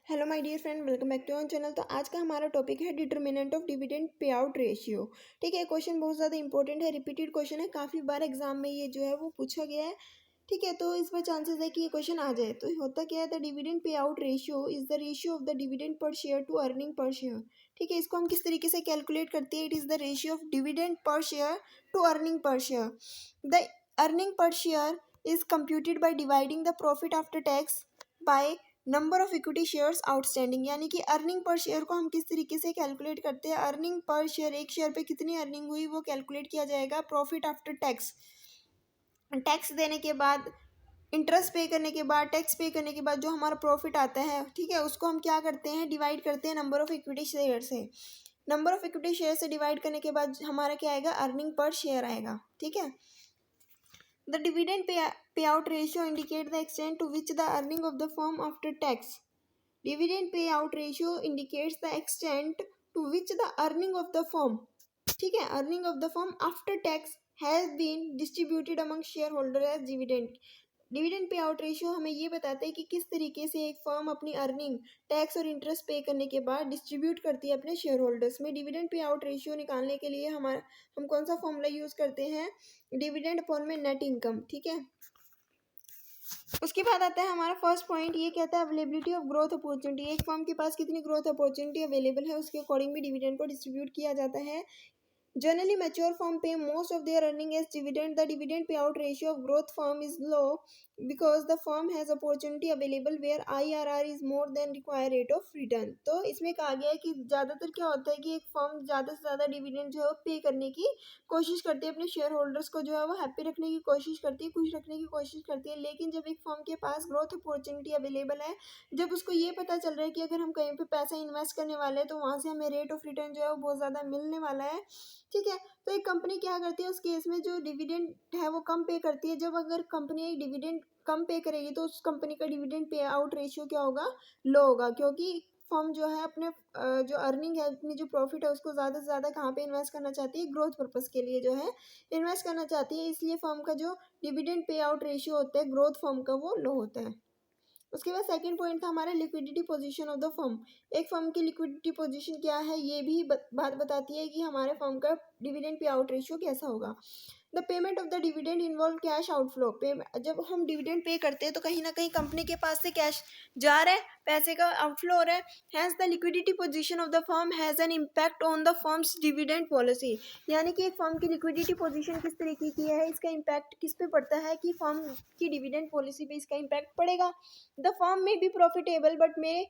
Hello my dear friend, welcome back to our channel. तो आज का हमारा टॉपिक है determinant of dividend pay out ratio. ठीक है, क्वेश्चन बहुत ज़्यादा इंपॉर्टेंट है, रिपीटेड क्वेश्चन है, काफ़ी बार एग्जाम में ये जो है वो पूछा गया है। ठीक है, तो इस पर चांसेस है कि ये क्वेश्चन आ जाए। तो होता क्या है, the dividend pay out ratio is the ratio of the dividend per share to earning per share. ठीक है, इसको हम किस तरीके से कैलकुलेट करते हैं? It is the ratio of dividend per share to earning per share. The earning per share is computed by dividing the profit after tax by number of equity shares outstanding. यानी कि earning per share को हम किस तरीके से calculate करते हैं? Earning per share, एक शेयर पे कितनी अर्निंग हुई वो कैलकुलेट किया जाएगा प्रॉफिट आफ्टर टैक्स। टैक्स देने के बाद, इंटरेस्ट पे करने के बाद, टैक्स पे करने के बाद जो हमारा प्रॉफिट आता है, ठीक है, उसको हम क्या करते हैं? डिवाइड करते हैं नंबर ऑफ इक्विटी शेयर से। नंबर ऑफ इक्विटी शेयर से डिवाइड करने के बाद हमारा क्या आएगा? अर्निंग पर शेयर आएगा। ठीक है, the dividend payout ratio indicate the extent to which the earning of the firm after tax. Dividend payout ratio indicates the extent to which the earning of the firm, ठीक है, earning of the firm after tax has been distributed among shareholder as dividend. Dividend pay out ratio हमें ये बताता है कि किस तरीके से एक फर्म अपनी अर्निंग टैक्स और इंटरेस्ट पे करने के बाद डिस्ट्रीब्यूट करती है अपने शेयर होल्डर्स में। डिविडेंड पे आउट रेशियो निकालने के लिए हम कौन सा फॉर्मूला यूज़ करते हैं? डिविडेंड अपॉन में नेट इनकम। ठीक है, उसके बाद आता है हमारा फर्स्ट पॉइंट, ये कहता है अवेलेबिलिटी ऑफ ग्रोथ अपॉर्चुनिटी। एक फर्म के पास कितनी ग्रोथ अपॉर्चुनिटी अवेलेबल है, उसके अकॉर्डिंग भी डिविडेंड को डिस्ट्रीब्यूट किया जाता है। Generally, mature firm pay most of their earning as dividend. The dividend payout ratio of growth firm is low because the firm has opportunity available where IRR is more than required rate of return. तो इसमें कहा गया है कि ज़्यादातर क्या होता है कि एक फर्म ज़्यादा से ज़्यादा डिविडेंड जो है पे करने की कोशिश करती है, अपने शेयर होल्डर्स को जो है वो हैप्पी रखने की कोशिश करती है, खुश रखने की कोशिश करती है। लेकिन जब एक फर्म के पास ग्रोथ अपॉर्चुनिटी अवेलेबल है, जब उसको ये पता चल रहा है कि अगर हम कहीं पे पैसा इन्वेस्ट करने वाले हैं तो वहाँ से हमें रेट ऑफ रिटर्न जो है वो बहुत ज़्यादा मिलने वाला है। ठीक है, तो एक कंपनी क्या करती है उस केस में? जो डिविडेंड है वो कम पे करती है। जब अगर कंपनी एक डिविडेंड कम पे करेगी तो उस कंपनी का डिविडेंड पे आउट रेशियो क्या होगा? लो होगा, क्योंकि फर्म जो है अपने जो अर्निंग है, अपनी जो प्रॉफिट है, उसको ज़्यादा से ज़्यादा कहाँ पे इन्वेस्ट करना चाहती है? ग्रोथ पर्पस के लिए जो है इन्वेस्ट करना चाहती है। इसलिए फर्म का जो डिविडेंड पे आउट रेशियो होता है ग्रोथ फर्म का, वो लो होता है। उसके बाद सेकंड पॉइंट था हमारा liquidity position of the firm. एक फर्म की लिक्विडिटी पोजीशन क्या है, ये भी बात बताती है कि हमारे फर्म का डिविडेंड पे आउट रेशियो कैसा होगा। The payment of the dividend involve cash outflow. जब हम डिविडेंड पे करते हैं तो कहीं ना कहीं कंपनी के पास से कैश जा रहा है, पैसे का आउटफ्लो हो रहा है। Has the liquidity position of the firm has an impact on the firms dividend policy. यानी कि एक फर्म की लिक्विडिटी पोजीशन किस तरीके की है, इसका इम्पैक्ट किस पे पड़ता है? कि फर्म की डिविडेंड पॉलिसी पे इसका इम्पैक्ट पड़ेगा। The firm may be profitable but may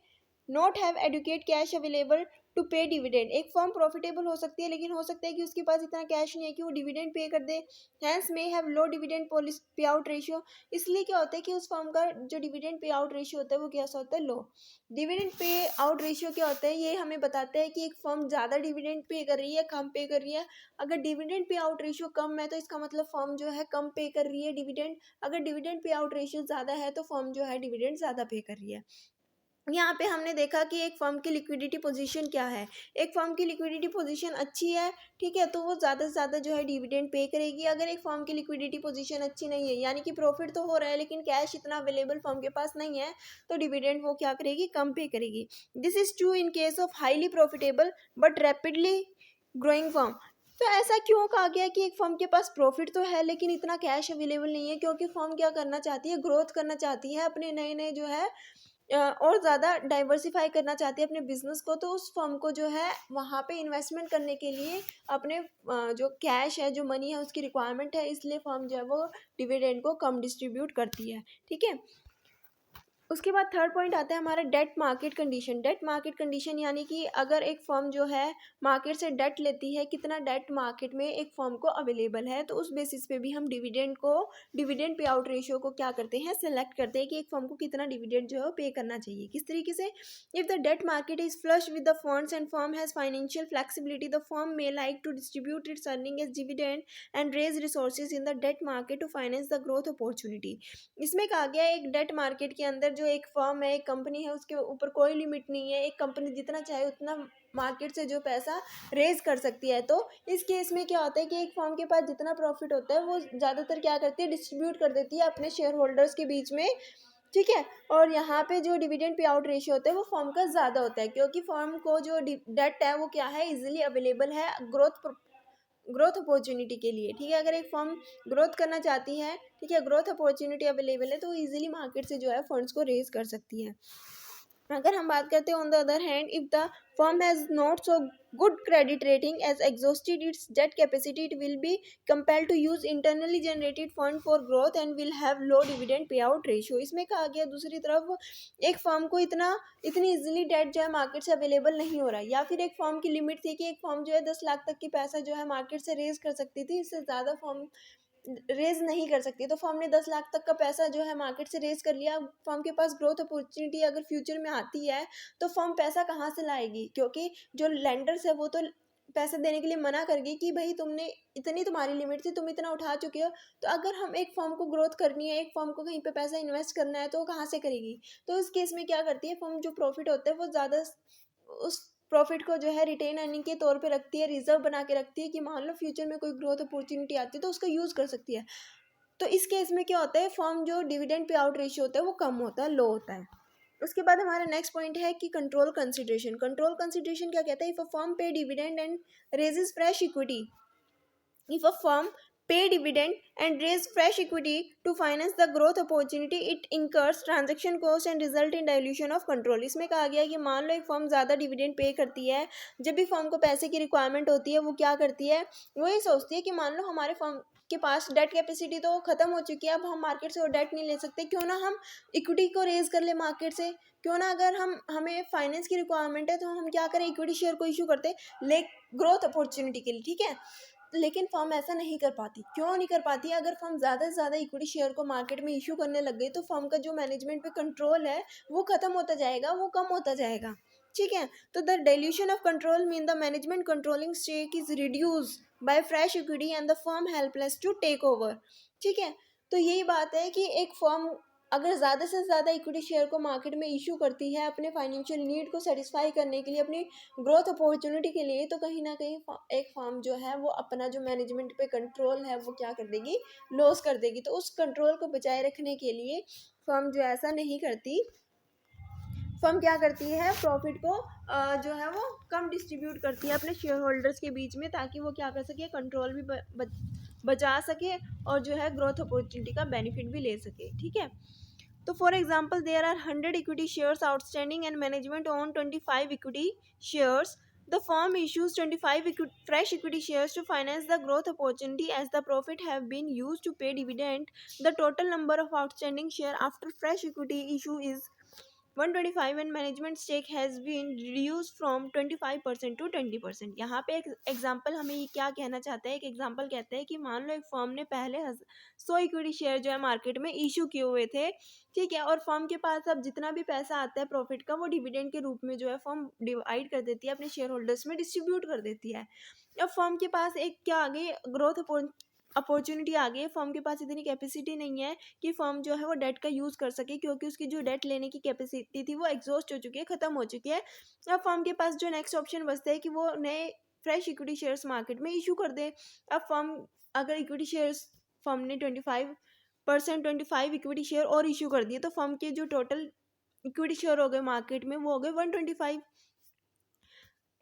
not have adequate cash available to pay dividend. एक फर्म प्रॉफिटेबल हो सकती है लेकिन हो सकता है कि उसके पास इतना कैश नहीं है कि वो डिविडेंड पे कर दे। Hence may have low dividend policy pay out ratio. इसलिए क्या होता है कि उस फर्म का जो डिविडेंड पे आउट रेशियो होता है वो कैसा होता है? लो। डिविडेंड पे आउट रेशियो क्या होता है? ये हमें बताता है कि एक फर्म ज़्यादा डिविडेंड पे कर रही है, कम पे कर रही है। अगर डिविडेंड पे आउट रेशियो कम है तो इसका मतलब फर्म जो है कम पे कर रही है डिविडेंड। अगर डिविडेंड पे आउट रेशियो ज़्यादा है तो फर्म जो है डिविडेंड ज़्यादा पे कर रही है। यहाँ पे हमने देखा कि एक फर्म की लिक्विडिटी पोजीशन क्या है। एक फर्म की लिक्विडिटी पोजीशन अच्छी है, ठीक है, तो वो ज़्यादा से ज़्यादा जो है डिविडेंड पे करेगी। अगर एक फर्म की लिक्विडिटी पोजीशन अच्छी नहीं है, यानी कि प्रॉफिट तो हो रहा है लेकिन कैश इतना अवेलेबल फर्म के पास नहीं है, तो डिविडेंड वो क्या करेगी? कम पे करेगी। This is true in case of highly profitable but rapidly growing firm. तो ऐसा क्यों कहा गया कि एक फर्म के पास प्रॉफिट तो है लेकिन इतना कैश अवेलेबल नहीं है? क्योंकि फर्म क्या करना चाहती है? ग्रोथ करना चाहती है, अपने नए नए जो है और ज़्यादा डाइवर्सिफाई करना चाहती है अपने बिजनेस को। तो उस फर्म को जो है वहाँ पे इन्वेस्टमेंट करने के लिए अपने जो कैश है, जो मनी है, उसकी रिक्वायरमेंट है, इसलिए फर्म जो है वो डिविडेंड को कम डिस्ट्रीब्यूट करती है। ठीक है, उसके बाद थर्ड पॉइंट आता है हमारा debt market condition. Debt market condition यानी कि अगर एक फर्म जो है मार्केट से डेट लेती है, कितना डेट मार्केट में एक फर्म को अवेलेबल है, तो उस बेसिस पे भी हम डिविडेंड पे आउट रेशियो को क्या करते हैं? सेलेक्ट करते हैं कि एक फर्म को कितना डिविडेंड जो है पे करना चाहिए। किस तरीके से? If the debt market is flush with the funds and firm has financial flexibility, the firm may like to distribute its earning as dividend and raise resources in the debt market to finance the growth opportunity. इसमें कहा गया है एक debt market के अंदर जो एक firm है, एक कंपनी है, उसके ऊपर कोई लिमिट नहीं है। एक कंपनी जितना चाहे उतना मार्केट से जो पैसा रेज कर सकती है। तो इस केस में क्या होता है कि एक फर्म के पास जितना प्रॉफिट होता है वो ज़्यादातर क्या करती है? डिस्ट्रीब्यूट कर देती है अपने शेयर होल्डर्स के बीच में। ठीक है। और यहाँ पे जो डिविडेंड पे आउट रेशियो होता है वो फर्म का ज़्यादा होता है, क्योंकि फर्म को जो डेट है वो क्या है, इजीली अवेलेबल है ग्रोथ अपॉर्चुनिटी के लिए। ठीक है, अगर एक फर्म ग्रोथ करना चाहती है, ठीक है, ग्रोथ अपॉर्चुनिटी अवेलेबल है, तो इजीली मार्केट से जो है फंड्स को रेज कर सकती है। अगर हम बात करते हैं on the other hand, if the firm has not so good credit rating as exhausted its debt capacity, it will be compelled to use internally generated fund for growth and will have low dividend pay out ratio. इसमें कहा गया दूसरी तरफ एक firm को इतनी easily date जो है मार्केट से अवेलेबल नहीं हो रहा है, या फिर एक फर्म की लिमिट थी कि एक फर्म जो है 10 लाख तक की पैसा जो है मार्केट से रेज कर सकती थी, इससे ज़्यादा फर्म रेज नहीं कर सकती। तो फर्म ने 10 लाख तक का पैसा जो है मार्केट से रेज कर लिया। फर्म के पास ग्रोथ अपॉर्चुनिटी अगर फ्यूचर में आती है तो फर्म पैसा कहाँ से लाएगी, क्योंकि जो लेंडर्स है वो तो पैसे देने के लिए मना कर गई कि भाई तुमने इतनी, तुम्हारी लिमिट थी, तुम इतना उठा चुके हो। तो अगर हम एक फर्म को ग्रोथ करनी है, एक फर्म को कहीं पे पैसा इन्वेस्ट करना है, तो वो कहाँ से करेगी। तो इस केस में क्या करती है फर्म, जो प्रॉफिट होता है वो ज़्यादा उस प्रॉफिट को जो है रिटेन अर्निंग के तौर पे रखती है, रिजर्व बना के रखती है कि मान लो फ्यूचर में कोई ग्रोथ अपॉर्चुनिटी आती है तो उसको यूज़ कर सकती है। तो इस केस में क्या होता है, फर्म जो डिविडेंड पे आउट रेशियो होता है वो कम होता है, लो होता है। उसके बाद हमारा नेक्स्ट पॉइंट है कि कंट्रोल कंसिडरेशन। कंट्रोल कंसिडरेशन क्या कहता है, इफ अ फर्म पे dividend and raises fresh equity, if a firm pay dividend and raise fresh equity to finance the growth opportunity, it incurs transaction cost and result in dilution of control। इसमें कहा गया है कि मान लो एक firm ज़्यादा dividend pay करती है, जब भी फर्म को पैसे की रिक्वायरमेंट होती है वो क्या करती है, वो ये सोचती है कि मान लो हमारे फर्म के पास डेट कैपेसिटी तो ख़त्म हो चुकी है, अब हम मार्केट से वो डेट नहीं ले सकते, क्यों ना हम इक्विटी को रेज कर ले मार्केट से। क्यों ना अगर हमें फाइनेंस की रिक्वायरमेंट है तो हम क्या करें, इक्विटी शेयर को इशू करते ले ग्रोथ अपॉर्चुनिटी के लिए। ठीक है, लेकिन फर्म ऐसा नहीं कर पाती। क्यों नहीं कर पाती, अगर फर्म ज़्यादा से ज़्यादा इक्विटी शेयर को मार्केट में इशू करने लग गई तो फर्म का जो मैनेजमेंट पे कंट्रोल है वो ख़त्म होता जाएगा, वो कम होता जाएगा। ठीक है, तो the dilution of control mean the management controlling stake is reduce by fresh equity and the firm helpless to take over. ठीक है, तो यही बात है कि एक फर्म अगर ज़्यादा से ज़्यादा इक्विटी शेयर को मार्केट में इशू करती है अपने फाइनेंशियल नीड को सेटिस्फाई करने के लिए, अपनी ग्रोथ अपॉर्चुनिटी के लिए, तो कहीं ना कहीं एक फर्म जो है वो अपना जो मैनेजमेंट पे कंट्रोल है वो क्या कर देगी, लॉस कर देगी। तो उस कंट्रोल को बचाए रखने के लिए फर्म जो ऐसा नहीं करती, फर्म क्या करती है, प्रॉफिट को जो है वो कम डिस्ट्रीब्यूट करती है अपने शेयर होल्डर्स के बीच में, ताकि वो क्या कर सके, कंट्रोल भी बचा सके और जो है ग्रोथ अपॉर्चुनिटी का बेनिफिट भी ले सके। ठीक है, तो for example there are 100 equity shares outstanding and management own 25 equity shares. The firm issues 25 fresh equity shares to finance the growth opportunity as the profit have been used to pay dividend. The total number of outstanding share after fresh equity issue is 125 and management stake has been reduced from 25% to 20%। यहाँ पे एक example हमें ये क्या कहना चाहता है, एक एग्जाम्पल कहता है कि मान लो एक फर्म ने पहले 100 इक्विटी शेयर जो है मार्केट में इशू किए हुए थे। ठीक है, और फर्म के पास अब जितना भी पैसा आता है प्रॉफिट का वो डिविडेंड के रूप में जो है फर्म डिवाइड कर देती है, अपने शेयर होल्डर्स में डिस्ट्रीब्यूट कर देती है। अब फर्म के पास एक क्या आ गई, ग्रोथ अपॉर्चुनिटी आ गई है, फर्म के पास इतनी कैपेसिटी नहीं है कि फर्म जो है वो डेट का यूज़ कर सके, क्योंकि उसकी जो डेट लेने की कैपेसिटी थी वो एग्जॉस्ट हो चुकी है, ख़त्म हो चुकी है। अब फर्म के पास जो नेक्स्ट ऑप्शन बचता है कि वो नए फ्रेश इक्विटी शेयर्स मार्केट में इशू कर दे। अब फर्म अगर इक्विटी शेयर्स फर्म ने 25 इक्विटी शेयर और इशू कर दिए, तो फर्म के जो टोटल इक्विटी शेयर हो गए मार्केट में वो हो गए 125।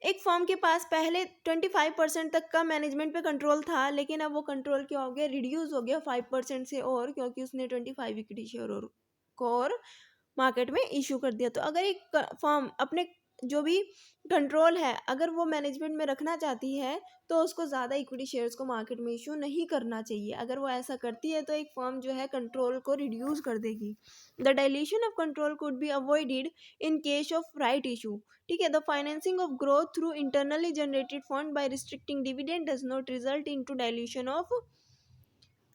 एक फर्म के पास पहले 25% तक का मैनेजमेंट पे कंट्रोल था, लेकिन अब वो कंट्रोल क्या हो गया, रिड्यूस हो गया 5% से, और क्योंकि उसने 25 इक्विटी शेयर और मार्केट में इशू कर दिया। तो अगर एक फर्म अपने जो भी कंट्रोल है अगर वो मैनेजमेंट में रखना चाहती है तो उसको ज़्यादा इक्विटी शेयर्स को मार्केट में इशू नहीं करना चाहिए। अगर वो ऐसा करती है तो एक फर्म जो है कंट्रोल को रिड्यूस कर देगी। The dilution of control could be avoided in case of right issue. ठीक है, the financing of growth through internally generated fund by restricting dividend does not result into dilution of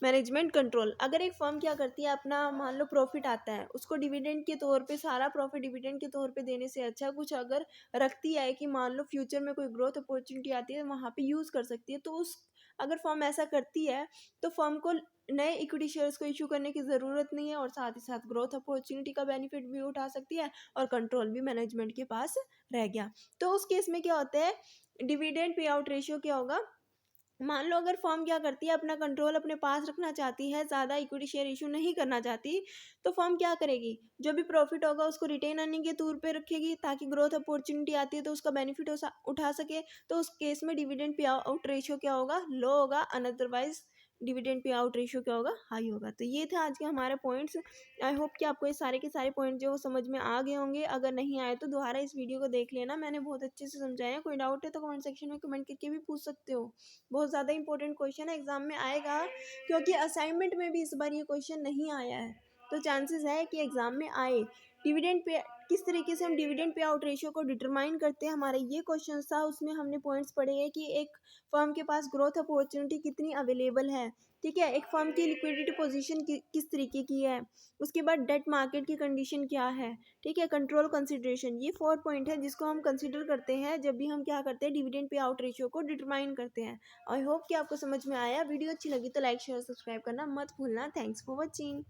management control. अगर एक firm क्या करती है, अपना मान लो profit आता है उसको डिविडेंड के तौर पे, सारा प्रॉफिट डिविडेंड के तौर पे देने से अच्छा कुछ अगर रखती है कि मान लो फ्यूचर में कोई ग्रोथ अपॉर्चुनिटी आती है वहाँ पे यूज़ कर सकती है, तो उस अगर फर्म ऐसा करती है तो फर्म को नए इक्विटी शेयर्स को इशू करने की ज़रूरत नहीं है, और साथ ही साथ ग्रोथ अपॉर्चुनिटी का बेनिफिट भी उठा सकती है और कंट्रोल भी मैनेजमेंट के पास रह गया। तो उस केस में क्या होता है, डिविडेंड पे आउट रेशियो क्या होगा, मान लो अगर फर्म क्या करती है, अपना कंट्रोल अपने पास रखना चाहती है, ज़्यादा इक्विटी शेयर इशू नहीं करना चाहती, तो फर्म क्या करेगी, जो भी प्रॉफिट होगा उसको रिटेन अर्निंग के तौर पे रखेगी, ताकि ग्रोथ अपॉर्चुनिटी आती है तो उसका बेनिफिट उठा सके। तो उस केस में डिविडेंड पे आउट रेशियो क्या होगा, लो होगा, अनअदरवाइज डिविडेंड पे आउट रेशियो क्या होगा, हाई होगा। तो ये थे आज के हमारे पॉइंट्स। आई होप कि आपको ये सारे के सारे पॉइंट जो समझ में आ गए होंगे। अगर नहीं आए तो दोबारा इस वीडियो को देख लेना, मैंने बहुत अच्छे से समझाया। कोई डाउट है तो कमेंट सेक्शन में कमेंट करके भी पूछ सकते हो। बहुत ज़्यादा इंपॉर्टेंट क्वेश्चन है, एग्जाम में आएगा, क्योंकि असाइनमेंट में भी इस बार ये क्वेश्चन नहीं आया है, तो चांसेस है कि एग्जाम में आए। डिविडेंड पे किस तरीके से हम डिविडेंड पे आउट रेशियो को डिटरमाइन करते हैं, हमारा ये क्वेश्चन था। उसमें हमने पॉइंट्स पढ़े हैं कि एक फर्म के पास ग्रोथ अपॉर्चुनिटी कितनी अवेलेबल है, ठीक है, एक फर्म की लिक्विडिटी पोजीशन किस तरीके की है, उसके बाद डेट मार्केट की कंडीशन क्या है, ठीक है, कंट्रोल कंसिडरेशन। ये 4 पॉइंट है जिसको हम कंसिडर करते हैं जब भी हम क्या करते हैं, डिविडेंड पे आउट रेशियो को डिटरमाइन करते हैं। आई होप कि आपको समझ में आया। वीडियो अच्छी लगी तो लाइक शेयर सब्सक्राइब करना मत भूलना। Thanks for watching.